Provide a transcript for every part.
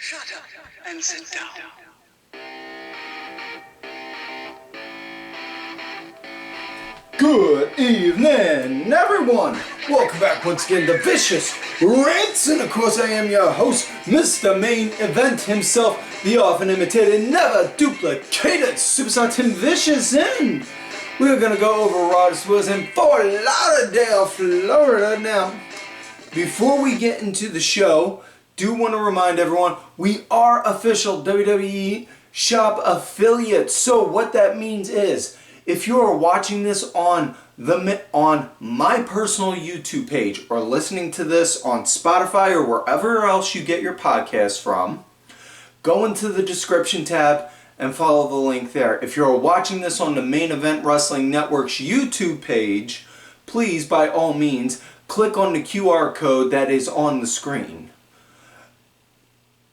Shut up and sit down. Good evening, everyone! Welcome back once again to Vicious Rants, and of course I am your host, Mr. Main Event himself, the often imitated, never duplicated Superstar Tim Vicious, and we're gonna go over Odyssey was in Fort Lauderdale, Florida. Now, before we get into the show, do want to remind everyone, we are official WWE Shop affiliates. So what that means is, if you are watching this on my personal YouTube page or listening to this on Spotify or wherever else you get your podcasts from, go into the description tab and follow the link there. If you're watching this on the Main Event Wrestling Network's YouTube page, please, by all means, click on the QR code that is on the screen.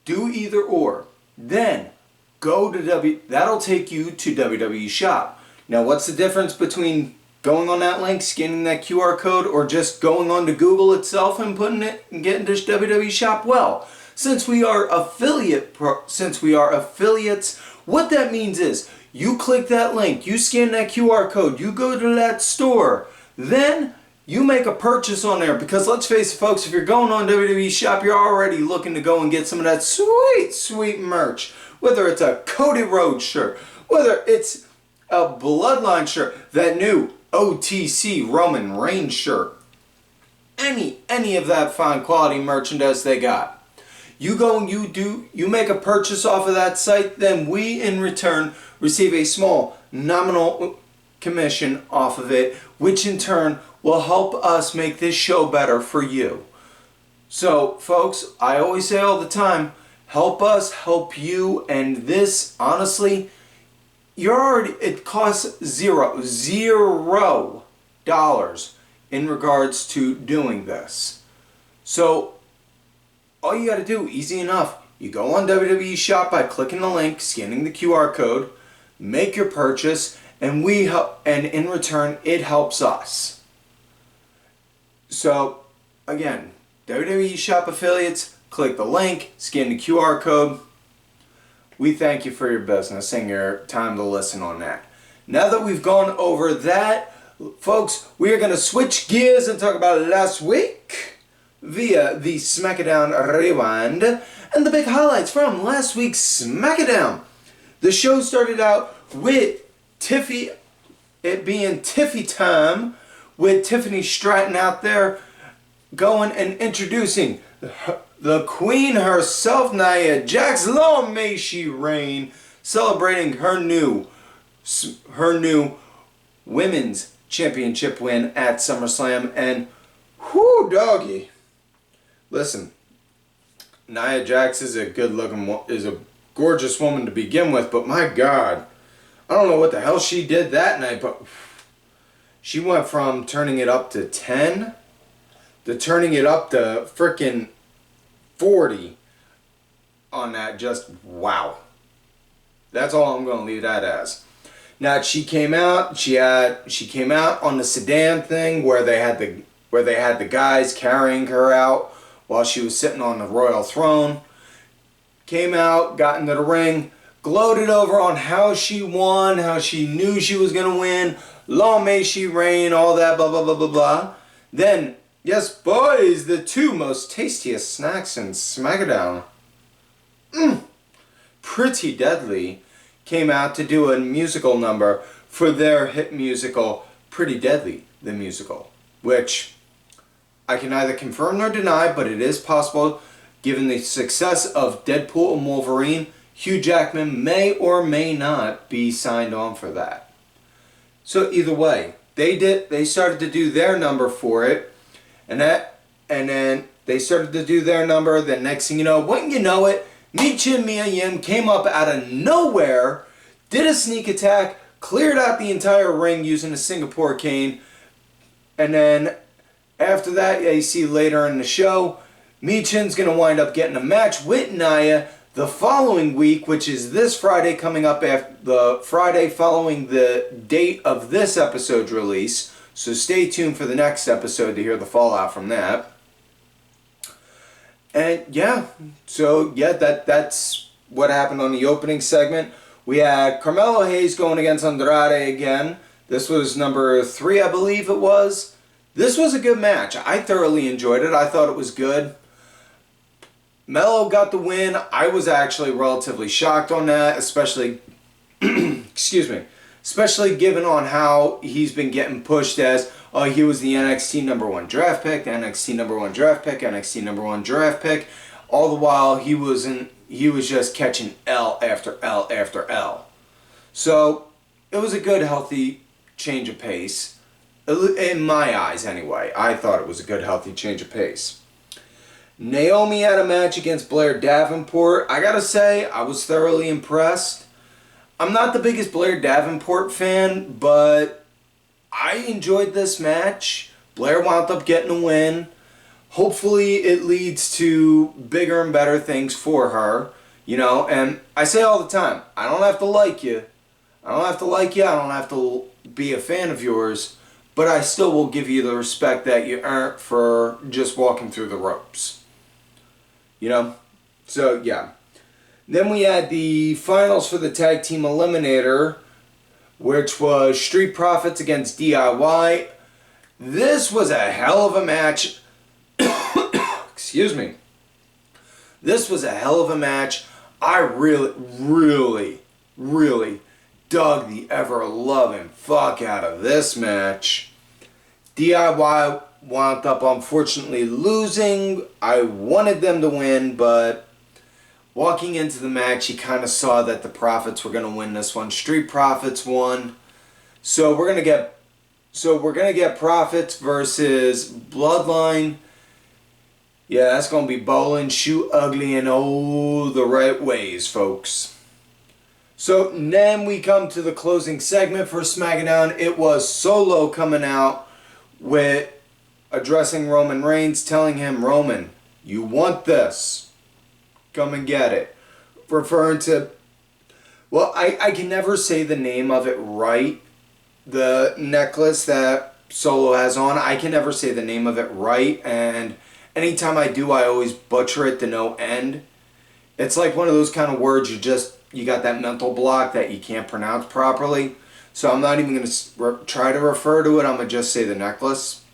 Do either or. Then, go to that'll take you to WWE Shop. Now, what's the difference between going on that link, scanning that QR code, or just going on to Google itself and putting it and getting this WWE Shop? Well, since we are affiliates, what that means is you click that link, you scan that QR code, you go to that store, then you make a purchase on there. Because let's face it, folks, if you're going on WWE Shop, you're already looking to go and get some of that sweet, sweet merch. Whether it's a Cody Rhodes shirt, whether it's a Bloodline shirt, that new OTC Roman Reigns shirt, any of that fine quality merchandise they got. You go and you make a purchase off of that site, then we in return receive a small nominal commission off of it, which in turn will help us make this show better for you. So folks, I always say all the time, help us help you, and this, honestly, it costs $0 in regards to doing this. So all you got to do, easy enough, you go on WWE Shop by clicking the link, scanning the QR code, make your purchase, and in return it helps us. So again, WWE Shop affiliates, click the link, scan the QR code. We thank you for your business and your time to listen on that. Now that we've gone over that, folks, we are going to switch gears and talk about last week via the SmackDown Rewind and the big highlights from last week's SmackDown. The show started out with it being Tiffy time, with Tiffany Stratton out there going and introducing the Queen herself, Nia Jax. Long may she reign, celebrating her new women's championship win at SummerSlam. And whoo, doggy, listen, Nia Jax is a gorgeous woman to begin with, but my God, I don't know what the hell she did that night, but she went from turning it up to 10 to turning it up to frickin' 40 on that. Just wow. That's all I'm going to leave that as. Now she came out. She came out on the sedan thing where they had the guys carrying her out while she was sitting on the royal throne. Came out, got into the ring, gloated over on how she won, how she knew she was going to win. Long may she reign, all that blah blah blah blah blah. Then, yes, boys, the two most tastiest snacks in SmackDown, Pretty Deadly, came out to do a musical number for their hit musical, Pretty Deadly, the musical, which I can neither confirm nor deny, but it is possible, given the success of Deadpool and Wolverine, Hugh Jackman may or may not be signed on for that. So either way, they started to do their number for it. And then they started to do their number. Then next thing you know, wouldn't you know it, Michin Mia Yim came up out of nowhere, did a sneak attack, cleared out the entire ring using a Singapore cane. And then after that, you see later in the show, Michin's going to wind up getting a match with Nia the following week, which is this Friday, coming up after the Friday following the date of this episode's release. So stay tuned for the next episode to hear the fallout from that. And yeah, so yeah, that's what happened on the opening segment. We had Carmelo Hayes going against Andrade again. This was number 3, I believe it was. This was a good match. I thoroughly enjoyed it. I thought it was good. Melo got the win. I was actually relatively shocked on that, especially, excuse me, especially given on how he's been getting pushed as, oh, he was the NXT number 1 draft pick, NXT number 1 draft pick, NXT number 1 draft pick. All the while he was just catching L after L after L. So it was a good, healthy change of pace. In my eyes, anyway. I thought it was a good, healthy change of pace. Naomi had a match against Blair Davenport. I gotta say, I was thoroughly impressed. I'm not the biggest Blair Davenport fan, but I enjoyed this match. Blair wound up getting a win. Hopefully it leads to bigger and better things for her. You know, and I say all the time, I don't have to like you. I don't have to like you. I don't have to be a fan of yours. But I still will give you the respect that you earned for just walking through the ropes. You know? So, yeah. Then we had the finals for the Tag Team Eliminator, which was Street Profits against DIY. This was a hell of a match. Excuse me. This was a hell of a match. I really dug the ever-loving fuck out of this match. DIY wound up unfortunately losing. I wanted them to win, but walking into the match, you kind of saw that the Profits were going to win this one. Street Profits won. So we're going to get Profits versus Bloodline. Yeah, that's going to be bowling, shoot ugly in all the right ways, folks. So then we come to the closing segment for SmackDown. It was Solo coming out with addressing Roman Reigns, telling him, Roman, you want this. Come and get it. Referring to, well, I can never say the name of it right. The necklace that Solo has on, I can never say the name of it right. And anytime I do, I always butcher it to no end. It's like one of those kind of words you got that mental block that you can't pronounce properly. So I'm not even going to try to refer to it. I'm going to just say the necklace.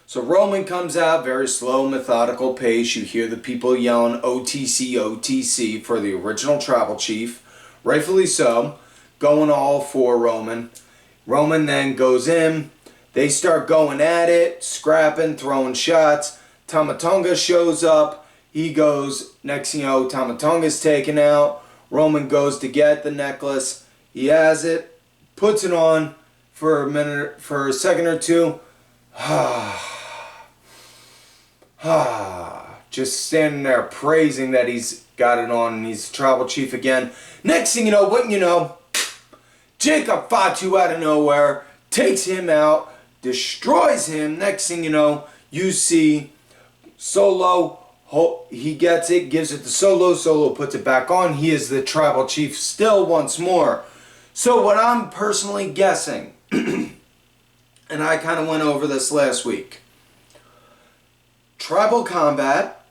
So Roman comes out, very slow, methodical pace. You hear the people yelling OTC, OTC for the original Tribal Chief. Rightfully so. Going all for Roman. Roman then goes in. They start going at it, scrapping, throwing shots. Tama Tonga shows up. He goes, next thing you know, Tama Tonga's taken out. Roman goes to get the necklace. He has it, puts it on for a second or two. Just standing there praising that he's got it on and he's the Tribal Chief again. Next thing you know, wouldn't you know, Jacob Fatu out of nowhere takes him out, destroys him. Next thing you know, you see Solo. He gets it, gives it to Solo. Solo puts it back on. He is the Tribal Chief still once more. So what I'm personally guessing, and I kind of went over this last week. Tribal Combat,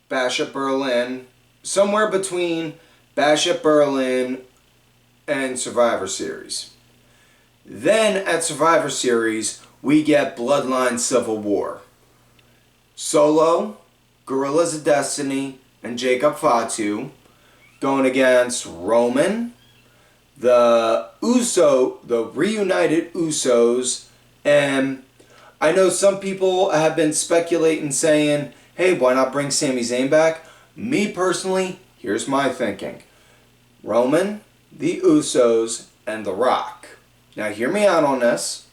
Bash at Berlin, somewhere between Bash at Berlin and Survivor Series. Then at Survivor Series, we get Bloodline Civil War. Solo, Gorillas of Destiny, and Jacob Fatu going against Roman, the reunited Usos, and I know some people have been speculating saying, hey, why not bring Sami Zayn back? Me personally, here's my thinking. Roman, the Usos, and The Rock. Now hear me out on this.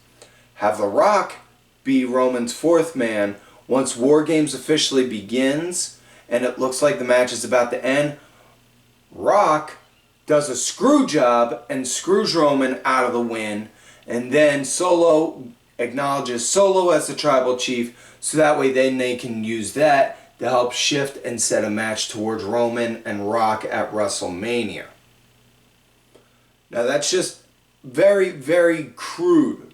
Have The Rock be Roman's fourth man. Once War Games officially begins and it looks like the match is about to end, Rock does a screw job and screws Roman out of the win, and then Solo acknowledges Solo as the Tribal Chief, so that way then they can use that to help shift and set a match towards Roman and Rock at WrestleMania. Now that's just very, very crude,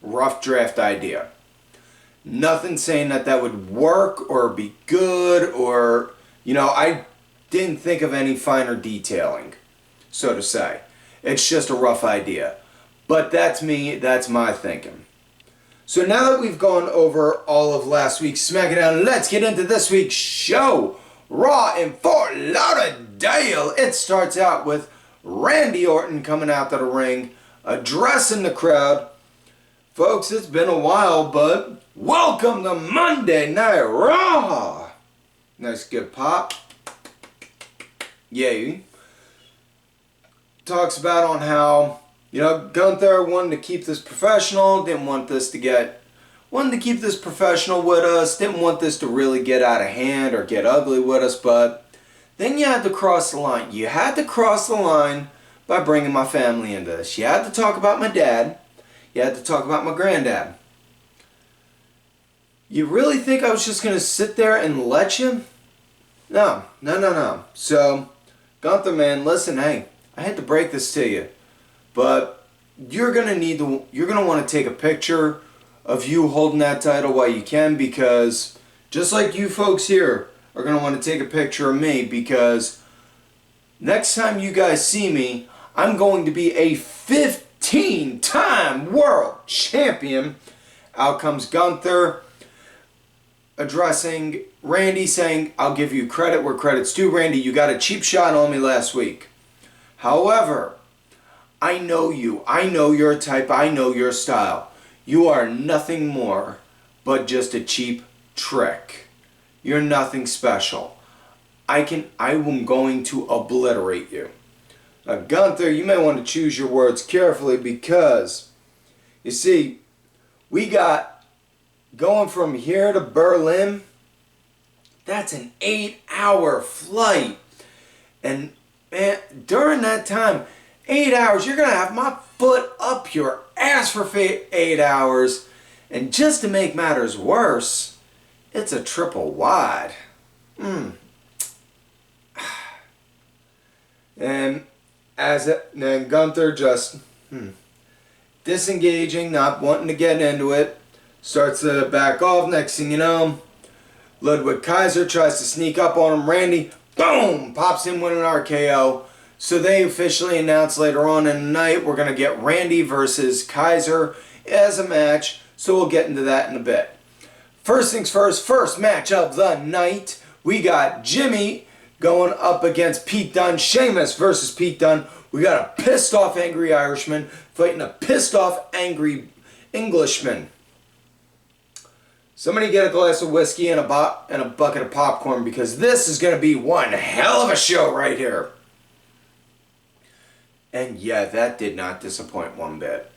rough draft idea. Nothing saying that would work or be good or, I didn't think of any finer detailing, so to say. It's just a rough idea. But that's me, that's my thinking. So now that we've gone over all of last week's SmackDown, let's get into this week's show. Raw in Fort Lauderdale. It starts out with Randy Orton coming out to the ring, addressing the crowd. Folks, it's been a while, but welcome to Monday Night Raw. Nice good pop. Yay. Talks about on how, Gunther wanted to keep this professional, wanted to keep this professional with us, didn't want this to really get out of hand or get ugly with us, but then you had to cross the line. You had to cross the line by bringing my family into this. You had to talk about my dad. You had to talk about my granddad. You really think I was just going to sit there and let you? No. So, Gunther, man, listen, hey, I hate to break this to you, but you're going to want to take a picture of you holding that title while you can, because just like you folks here are going to want to take a picture of me, because next time you guys see me, I'm going to be a 15-time world champion. Out comes Gunther, addressing Randy, saying, I'll give you credit where credit's due. Randy, you got a cheap shot on me last week. However, I know you. I know your type. I know your style. You are nothing more but just a cheap trick. You're nothing special. I'm going to obliterate you. Now, Gunther, you may want to choose your words carefully, because, you see, we got going from here to Berlin, that's an 8-hour flight. And, man, during that time, 8 hours, you're going to have my foot up your ass for 8 hours. And just to make matters worse, it's a triple wide. And then Gunther just disengaging, not wanting to get into it, starts to back off. Next thing you know, Ludwig Kaiser tries to sneak up on him. Randy, boom, pops him with an RKO. So they officially announced later on in the night we're going to get Randy versus Kaiser as a match. So we'll get into that in a bit. First things first, first match of the night. We got Jimmy going up against Pete Dunne. Sheamus versus Pete Dunne. We got a pissed off angry Irishman fighting a pissed off angry Englishman. Somebody get a glass of whiskey and a bucket of popcorn, because this is going to be one hell of a show right here. And yeah, that did not disappoint one bit.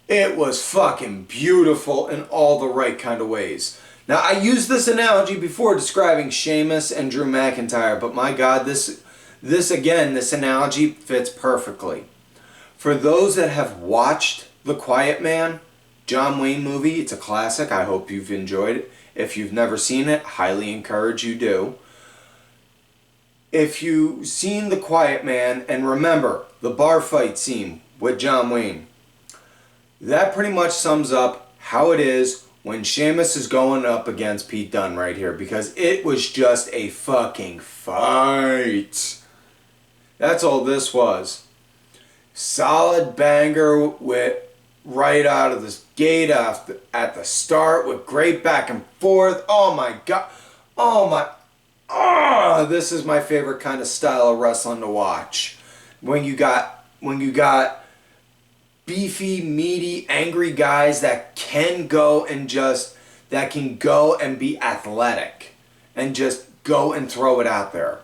It was fucking beautiful in all the right kind of ways. Now, I used this analogy before describing Sheamus and Drew McIntyre, but my God, this analogy fits perfectly. For those that have watched The Quiet Man, John Wayne movie, it's a classic. I hope you've enjoyed it. If you've never seen it, highly encourage you do. If you've seen The Quiet Man, and remember the bar fight scene with John Wayne, that pretty much sums up how it is when Sheamus is going up against Pete Dunne right here, because it was just a fucking fight. That's all this was. Solid banger with right out of the gate at the start with great back and forth. Oh my God. This is my favorite kind of style of wrestling to watch. When you got beefy, meaty, angry guys that can go and be athletic and just go and throw it out there.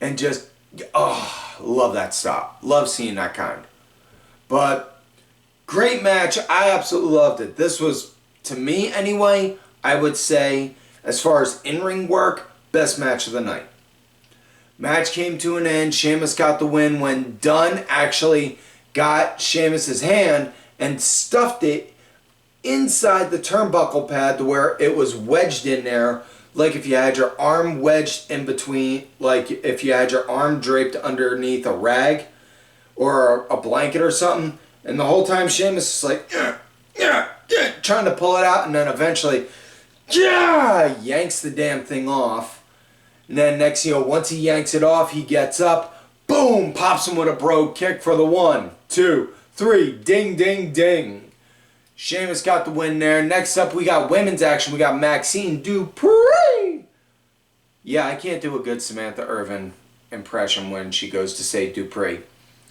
And just, love that stuff. Love seeing that kind. But great match. I absolutely loved it. This was, to me anyway, I would say, as far as in-ring work, best match of the night. Match came to an end. Sheamus got the win when Dunne actually got Sheamus's hand and stuffed it inside the turnbuckle pad to where it was wedged in there, like if you had your arm wedged in between, like if you had your arm draped underneath a rag or a blanket or something. And the whole time Sheamus is like, trying to pull it out, and then eventually, yeah, yanks the damn thing off. And then next, once he yanks it off, he gets up, boom, pops him with a brogue kick for the 1, 2, 3, ding, ding, ding. Sheamus got the win there. Next up, we got women's action. We got Maxxine Dupri. Yeah, I can't do a good Samantha Irvin impression when she goes to say Dupri.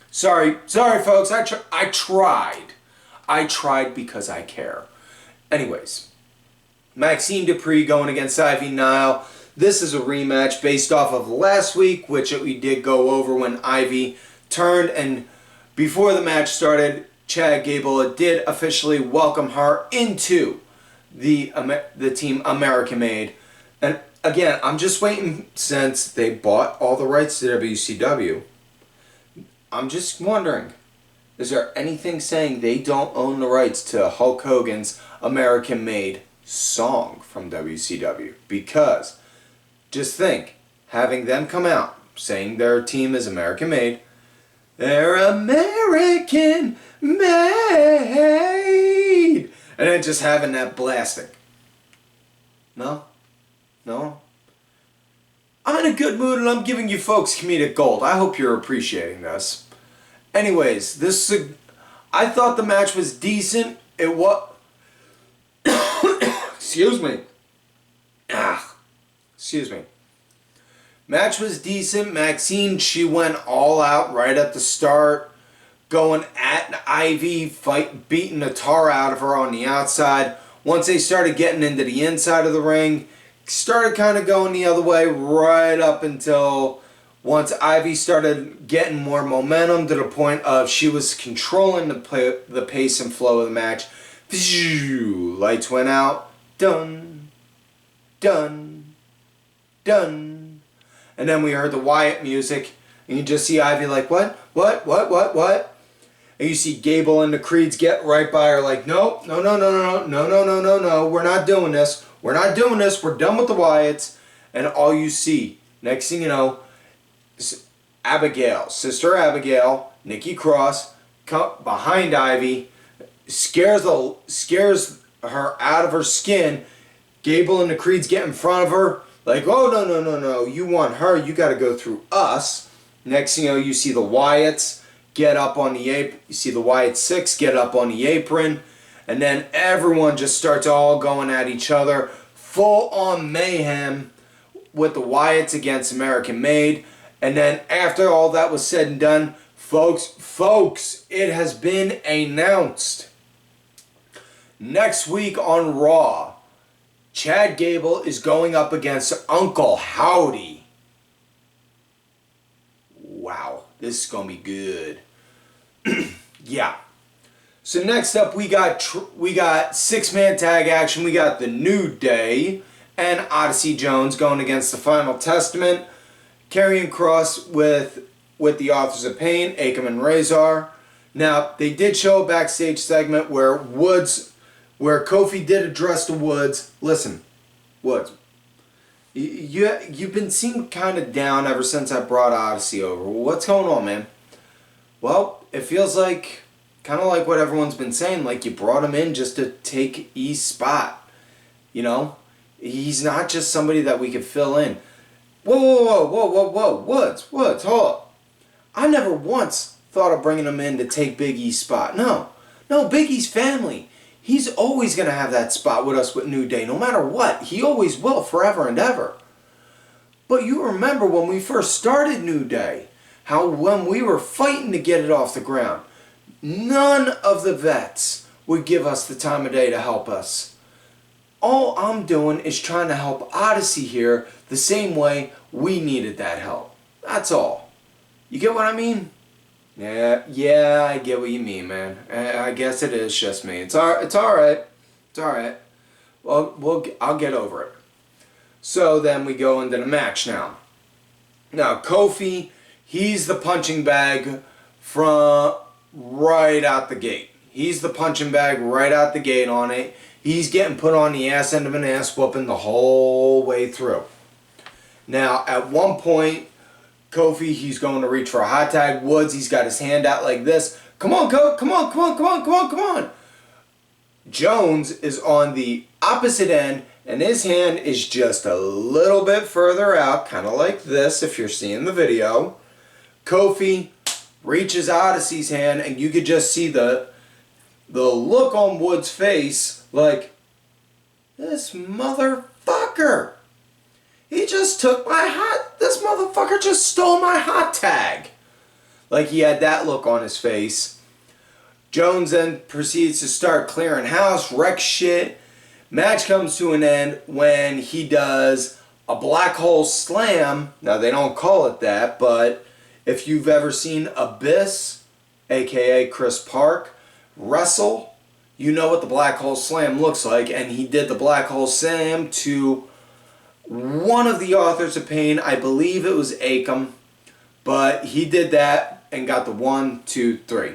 Sorry, folks. I tried. I tried because I care. Anyways, Maxxine Dupri going against Ivy Nile. This is a rematch based off of last week, which we did go over when Ivy turned. And before the match started, Chad Gable did officially welcome her into the team American Made. And again, I'm just waiting since they bought all the rights to WCW. I'm just wondering, is there anything saying they don't own the rights to Hulk Hogan's American Made song from WCW? Because, just think, having them come out saying their team is American Made, they're American Made, and then just having that blasting. No? I'm in a good mood and I'm giving you folks comedic gold. I hope you're appreciating this. Anyways, I thought the match was decent. It was... Excuse me. Excuse me. Match was decent. Maxxine, she went all out right at the start. Going at Ivy, beating the tar out of her on the outside. Once they started getting into the inside of the ring, started kind of going the other way right up until once Ivy started getting more momentum to the point of she was controlling the pace and flow of the match. Lights went out. Done. Done. Done. And then we heard the Wyatt music, and you just see Ivy like, what? And you see Gable and the Creeds get right by her like, no, we're not doing this. We're not doing this. We're done with the Wyatts. And all you see, next thing you know, Sister Abigail, Nikki Cross, come behind Ivy, scares her out of her skin. Gable and the Creeds get in front of her, like, oh, no, you want her, you got to go through us. Next thing you know, you see the Wyatts get up on the apron. You see the Wyatt 6 get up on the apron. And then everyone just starts all going at each other. Full on mayhem with the Wyatts against American Made. And then after all that was said and done, folks, it has been announced. Next week on Raw, Chad Gable is going up against Uncle Howdy. Wow, this is going to be good. Yeah. So next up, we got 6-man tag action. We got the New Day and Odyssey Jones going against the Final Testament. Karrion Kross with the Authors of Pain, Akam and Razor. Now, they did show a backstage segment where Kofi did address the Woods. Listen, Woods, you've been seen kind of down ever since I brought Odyssey over. What's going on, man? Well, it feels like, kind of like what everyone's been saying, like you brought him in just to take E's spot. You know? He's not just somebody that we could fill in. Whoa, Woods, hold up. I never once thought of bringing him in to take Big E's spot. No, Big E's family. He's always going to have that spot with us with New Day, no matter what. He always will, forever and ever. But you remember when we first started New Day, how when we were fighting to get it off the ground, none of the vets would give us the time of day to help us. All I'm doing is trying to help Odyssey here the same way we needed that help. That's all. You get what I mean? Yeah, I get what you mean, man. I guess it is just me. It's all right. Well, I'll get over it. So then we go into the match now. Now, Kofi, he's the punching bag from right out the gate. He's the punching bag right out the gate on it. He's getting put on the ass end of an ass whooping the whole way through. Now, at one point, Kofi, he's going to reach for a hot tag. Woods, he's got his hand out like this. Come on, come on. Jones is on the opposite end, and his hand is just a little bit further out, kind of like this if you're seeing the video. Kofi reaches Odyssey's hand, and you could just see the look on Wood's face, like, this motherfucker. He just took my this motherfucker just stole my hot tag. Like, he had that look on his face. Jones then proceeds to start clearing house, wreck shit. Match comes to an end when he does a black hole slam. Now, they don't call it that, but if you've ever seen Abyss, aka Chris Park, wrestle, you know what the black hole slam looks like. And he did the black hole slam to one of the Authors of Pain. I believe it was Akam, but he did that and got the 1, 2, 3.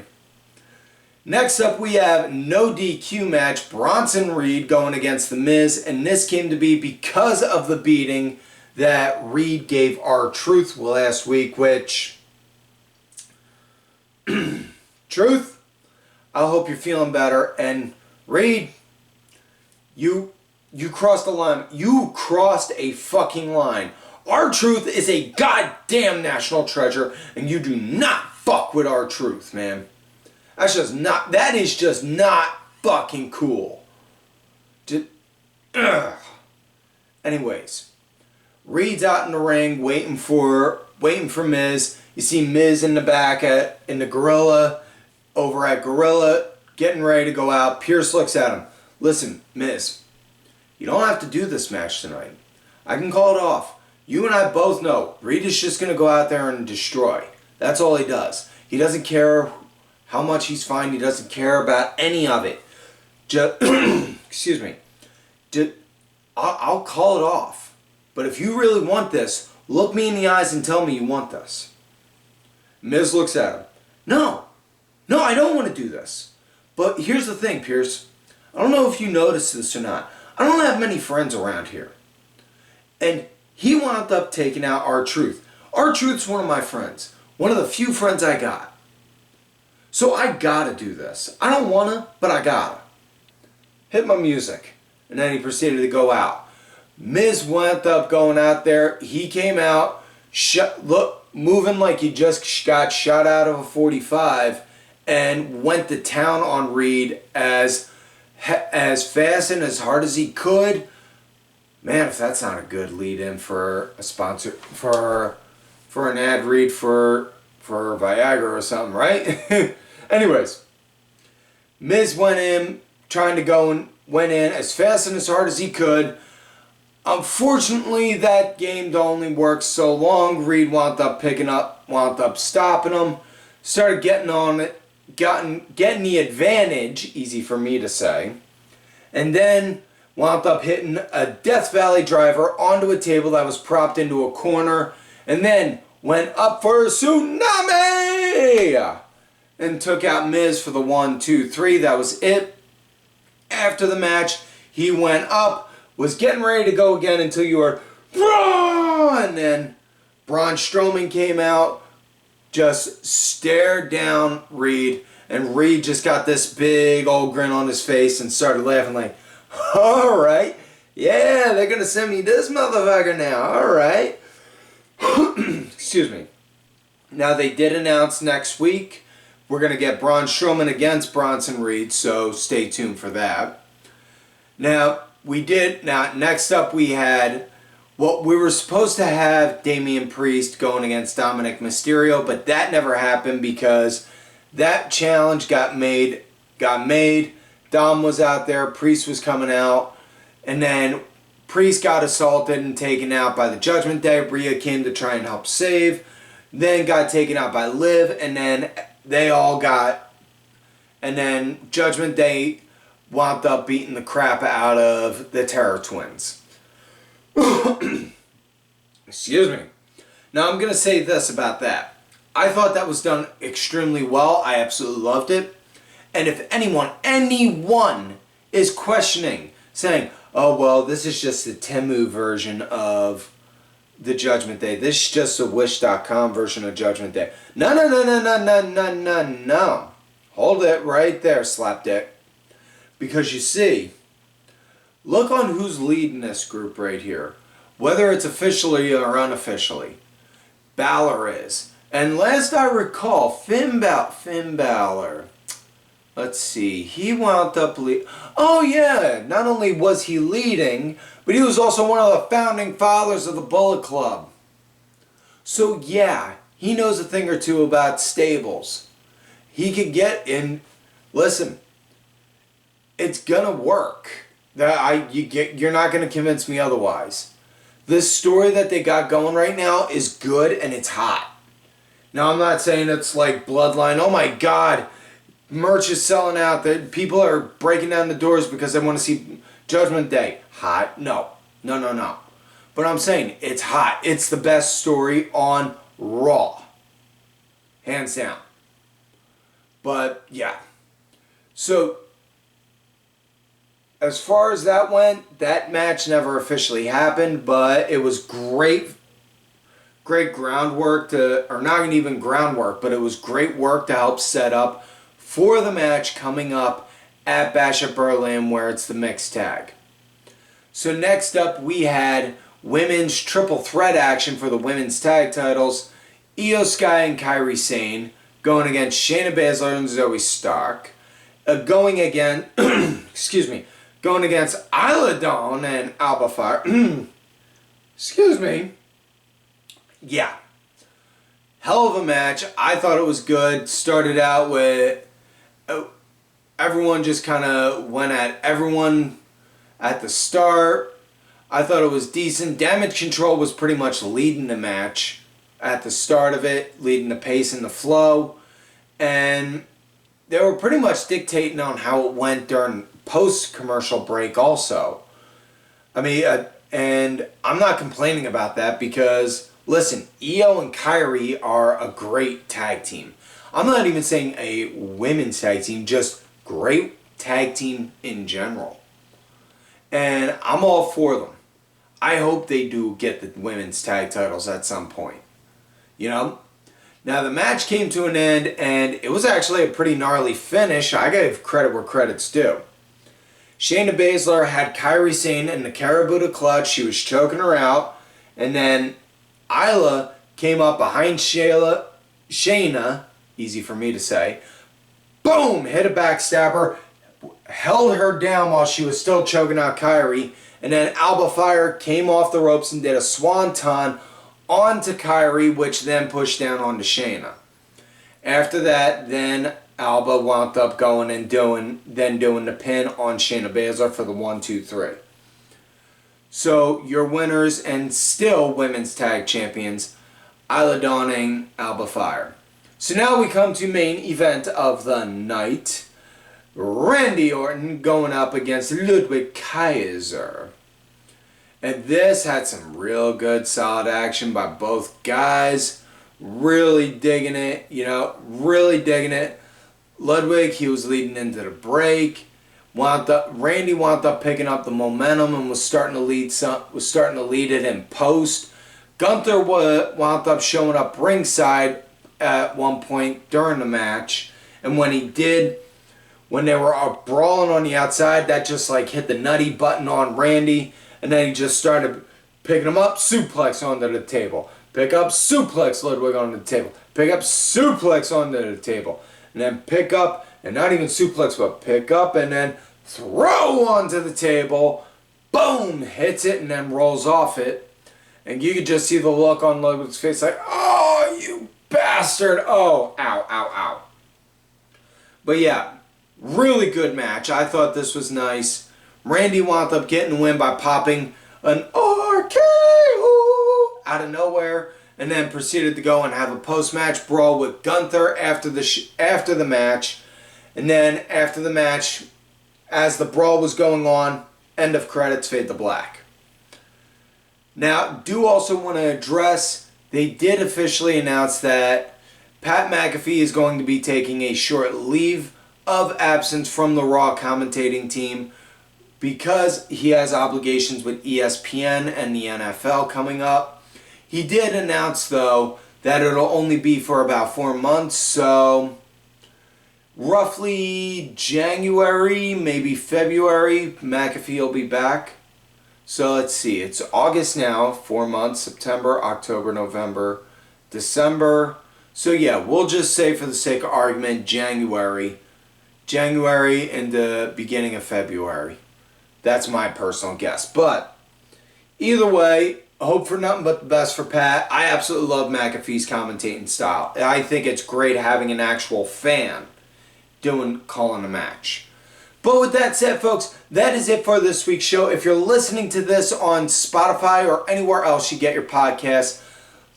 Next up, we have no DQ match, Bronson Reed going against The Miz, and this came to be because of the beating that Reed gave R-Truth last week, which, Truth, I hope you're feeling better, and Reed, you crossed the line. You crossed a fucking line. R-Truth is a goddamn national treasure, and you do not fuck with R-Truth, man. That is just not fucking cool. Anyways, Reed's out in the ring waiting for Miz. You see Miz in the back in the Gorilla, over at Gorilla, getting ready to go out. Pierce looks at him. Listen, Miz, you don't have to do this match tonight. I can call it off. You and I both know Reed is just going to go out there and destroy. That's all he does. He doesn't care how much he's fined. He doesn't care about any of it. Excuse me. I'll call it off. But if you really want this, look me in the eyes and tell me you want this. Miz looks at him. No, I don't want to do this. But here's the thing, Pierce. I don't know if you noticed this or not. I don't have many friends around here. And he wound up taking out R-Truth. R-Truth's one of my friends. One of the few friends I got. So I gotta do this. I don't wanna, but I gotta. Hit my music. And then he proceeded to go out. Miz wound up going out there. He came out, moving like he just got shot out of a 45, and went to town on Reed as fast and as hard as he could. Man, if that's not a good lead-in for a sponsor, for an ad read for Viagra or something, right? Anyways, Miz went in as fast and as hard as he could. Unfortunately, that game only worked so long. Reed wound up stopping him, started getting on it, getting the advantage, easy for me to say, and then wound up hitting a Death Valley driver onto a table that was propped into a corner, and then went up for a tsunami and took out Miz for the 1, 2, 3. That was it. After the match, he went up, was getting ready to go again until you heard, Braun! And then Braun Strowman came out, just stared down Reed, and Reed just got this big old grin on his face and started laughing like, alright, yeah, they're gonna send me this motherfucker now, alright. Excuse me. Now they did announce next week we're going to get Braun Strowman against Bronson Reed, so stay tuned for that. Now next up we had, we were supposed to have Damian Priest going against Dominic Mysterio, but that never happened because that challenge got made. Dom was out there, Priest was coming out, and then Priest got assaulted and taken out by the Judgment Day. Rhea came to try and help save. Then got taken out by Liv, and then Judgment Day wound up beating the crap out of the Terror Twins. Excuse me. Now I'm going to say this about that. I thought that was done extremely well. I absolutely loved it. And if anyone is questioning, saying, oh, well, this is just the Temu version of the Judgment Day. This is just a Wish.com version of Judgment Day. No. Hold it right there, slapdick. Because you see, look on who's leading this group right here. Whether it's officially or unofficially. Baszler is. And last I recall, Finn Baszler, let's see, he wound up oh yeah, not only was he leading, but he was also one of the founding fathers of the Bullet Club. So yeah, he knows a thing or two about stables. He could get in, listen, it's gonna work. You're not gonna convince me otherwise. This story that they got going right now is good and it's hot. Now, I'm not saying it's like Bloodline. Oh my God, merch is selling out. People are breaking down the doors because they want to see Judgment Day. Hot? No. But I'm saying it's hot. It's the best story on Raw. Hands down. But yeah. So, as far as that went, that match never officially happened, but it was great groundwork or not even groundwork, but it was great work to help set up for the match coming up at Bash at Berlin, where it's the mixed tag. So next up we had women's triple threat action for the women's tag titles. Io Sky and Kairi Sane going against Shayna Baszler and Zoey Stark. Going against Isla Dunne and Alba Fire. Yeah. Hell of a match. I thought it was good. Started out with everyone just kind of went at everyone at the start. I thought it was decent. Damage Control was pretty much leading the match at the start of it, leading the pace and the flow. And they were pretty much dictating on how it went during post-commercial break also. I mean, and I'm not complaining about that because, listen, Io and Kairi are a great tag team. I'm not even saying a women's tag team, just great tag team in general. And I'm all for them. I hope they do get the women's tag titles at some point. You know? Now the match came to an end and it was actually a pretty gnarly finish. I gave credit where credit's due. Shayna Baszler had Kairi Sane in the Karabuta clutch. She was choking her out. And then Isla came up behind Shayna, easy for me to say. Boom! Hit a backstabber. Held her down while she was still choking out Kairi. And then Alba Fire came off the ropes and did a swanton onto Kairi, which then pushed down onto Shayna. After that, then Alba wound up going and doing the pin on Shayna Baszler for the 1, 2, 3. So your winners and still women's tag champions, Isla Dawn and Alba Fire. So now we come to main event of the night. Randy Orton going up against Ludwig Kaiser. And this had some real good solid action by both guys. Really digging it, really digging it. Ludwig, he was leading into the break. Randy wound up picking up the momentum and was starting to lead it in post. Gunther wound up showing up ringside at one point during the match. And when he did, when they were brawling on the outside, that just like hit the nutty button on Randy. And then he just started picking him up, suplex onto the table. Pick up, suplex Ludwig onto the table. Pick up, suplex onto the table. And then pick up, and not even suplex, but pick up and then throw onto the table. Boom! Hits it and then rolls off it. And you could just see the look on Ludwig's face like, oh, you bastard! Oh, ow, ow, ow. But yeah, really good match. I thought this was nice. Randy wound up getting the win by popping an RKO out of nowhere, and then proceeded to go and have a post-match brawl with Gunther after the match. And then after the match, as the brawl was going on, end of credits, fade to black. Now, do also want to address, they did officially announce that Pat McAfee is going to be taking a short leave of absence from the Raw commentating team because he has obligations with ESPN and the NFL coming up. He did announce, though, that it'll only be for about 4 months, so roughly January, maybe February, McAfee will be back. So let's see, it's August now, 4 months, September, October, November, December. So yeah, we'll just say for the sake of argument, January and the beginning of February. That's my personal guess. But either way, hope for nothing but the best for Pat. I absolutely love McAfee's commentating style. I think it's great having an actual fan calling a match. But with that said, folks, that is it for this week's show. If you're listening to this on Spotify or anywhere else you get your podcasts,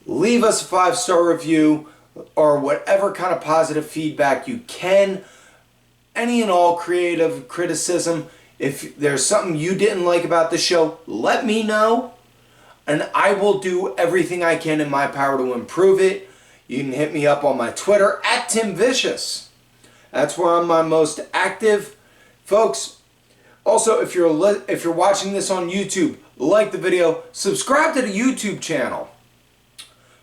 leave us a 5-star review or whatever kind of positive feedback you can. Any and all creative criticism. If there's something you didn't like about the show, let me know. And I will do everything I can in my power to improve it. You can hit me up on my Twitter, @TimVicious. That's where I'm my most active. Folks, also, if you're watching this on YouTube, like the video, subscribe to the YouTube channel.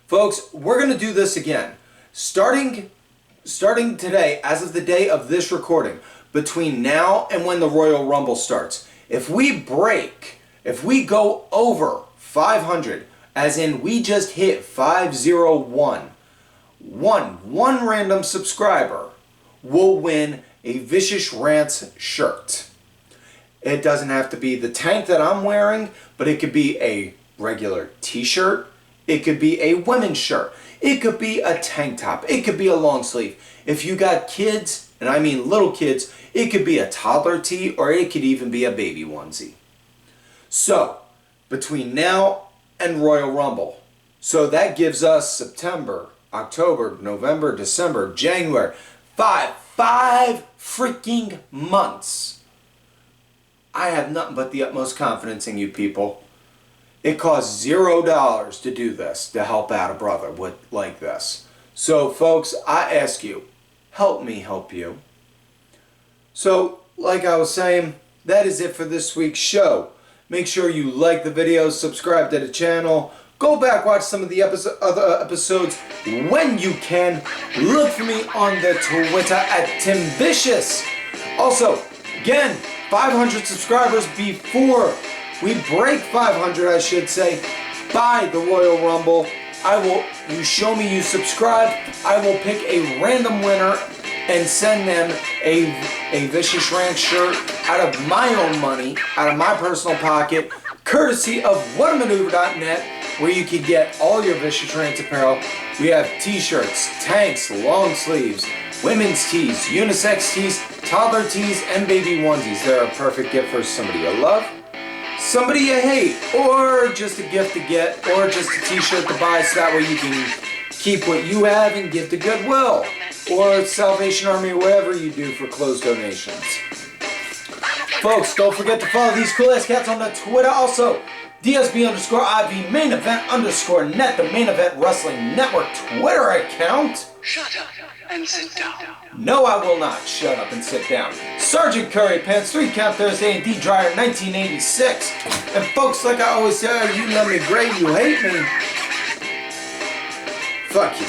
Folks, we're going to do this again. Starting today, as of the day of this recording, between now and when the Royal Rumble starts, if we go over 500, as in we just hit 501, one random subscriber will win a Vicious Rants shirt. It doesn't have to be the tank that I'm wearing, but it could be a regular t-shirt. It could be a women's shirt. It could be a tank top. It could be a long sleeve. If you got kids, and I mean little kids, it could be a toddler tee, or it could even be a baby onesie. So, between now and Royal Rumble, so that gives us September, October, November, December, January, five freaking months. I have nothing but the utmost confidence in you people. It costs $0 to do this, to help out a brother like this. So folks, I ask you, help me help you. So, like I was saying, that is it for this week's show. Make sure you like the video, subscribe to the channel, go back, watch some of the other episodes when you can. Look for me on the Twitter @TimVicious. Also, again, 500 subscribers before we break 500, I should say, by the Royal Rumble. You show me you subscribe, I will pick a random winner and send them a Vicious Ranch shirt out of my own money, out of my personal pocket, courtesy of whatamaneuver.net, where you can get all your Vicious Ranch apparel. We have t-shirts, tanks, long sleeves, women's tees, unisex tees, toddler tees, and baby onesies. They're a perfect gift for somebody you love, somebody you hate, or just a gift to get, or just a t-shirt to buy, so that way you can keep what you have and give to Goodwill, or Salvation Army, or whatever you do for clothes donations. Folks, don't forget to follow these cool ass cats on the Twitter. Also, DSB_IV main event_net, the Main Event Wrestling Network Twitter account. Shut up and sit down. No, I will not shut up and sit down. Sergeant Curry Pants, 3 Count Thursday, and D Dryer 1986. And folks, like I always say, you love me great, you hate me. Fuck you.